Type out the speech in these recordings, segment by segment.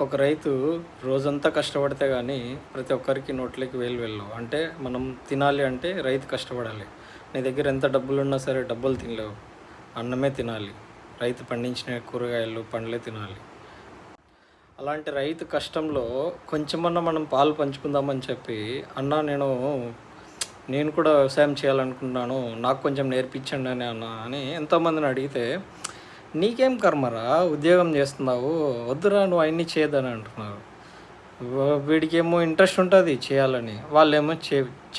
ఒక రైతు రోజంతా కష్టపడితే కానీ ప్రతి ఒక్కరికి నోట్లోకి వేలు వెళ్ళవు. అంటే మనం తినాలి అంటే రైతు కష్టపడాలి. నీ దగ్గర ఎంత డబ్బులున్నా సరే డబ్బులు తినలేవు. అన్నమే తినాలి. రైతు పండించిన కూరగాయలు, పండ్లే తినాలి. అలాంటి రైతు కష్టంలో కొంచెమన్నా మనం పాలు పంచుకుందామని చెప్పి, అన్నా నేను కూడా వ్యవసాయం చేయాలనుకుంటున్నాను. నాకు కొంచెం నేర్పించండి అని అన్న అని ఎంతోమందిని అడిగితే, నీకేం కర్మరా ఉద్యోగం చేస్తున్నావు, వద్దురా నువ్వు అవన్నీ చేయదని అంటున్నారు. వీడికేమో ఇంట్రెస్ట్ ఉంటుంది చేయాలని, వాళ్ళేమో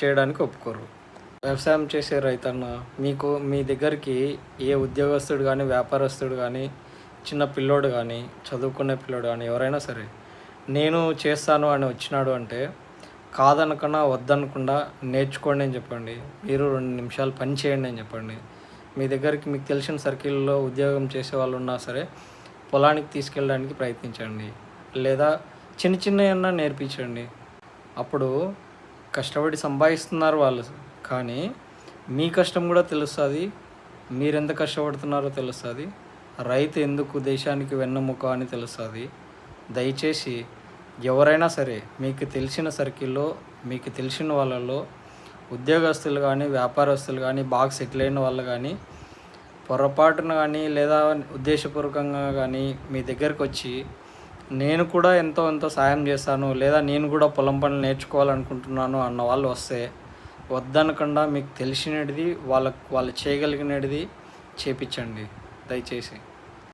చేయడానికి ఒప్పుకోరు. వ్యవసాయం చేసే రైతన్న మీ దగ్గరికి ఏ ఉద్యోగస్తుడు కానీ, వ్యాపారస్తుడు కానీ, చిన్న పిల్లోడు కానీ, చదువుకునే పిల్లోడు కానీ ఎవరైనా సరే నేను చేస్తాను అని వచ్చినాడు అంటే కాదనకుండా వద్దనకుండా నేర్చుకోండి అని చెప్పండి. మీరు 2 నిమిషాలు పని చేయండి అని చెప్పండి. మీ దగ్గరికి మీకు తెలిసిన సర్కిల్లో ఉద్యోగం చేసే వాళ్ళు ఉన్నా సరే పొలానికి తీసుకెళ్ళడానికి ప్రయత్నించండి. లేదా చిన్న చిన్నవన్నా నేర్పించండి. అప్పుడు కష్టపడి సంపాదిస్తున్నారు వాళ్ళు, కానీ మీ కష్టం కూడా తెలుస్తుంది. మీరెంత కష్టపడుతున్నారో తెలుస్తుంది. రైతు ఎందుకు దేశానికి వెన్నెముక అని తెలుస్తుంది. దయచేసి ఎవరైనా సరే మీకు తెలిసిన సర్కిల్లో, మీకు తెలిసిన వాళ్ళలో ఉద్యోగస్తులు కానీ, వ్యాపారస్తులు కానీ, బాగా సెటిల్ అయిన వాళ్ళు కానీ పొరపాటున కానీ లేదా ఉద్దేశపూర్వకంగా కానీ మీ దగ్గరకు వచ్చి నేను కూడా ఎంతో సాయం చేస్తాను, లేదా నేను కూడా పొలం పనులు నేర్చుకోవాలనుకుంటున్నాను అన్న వాళ్ళు వస్తే వద్దనకుండా మీకు తెలిసినది వాళ్ళు చేయగలిగినది చేపించండి దయచేసి.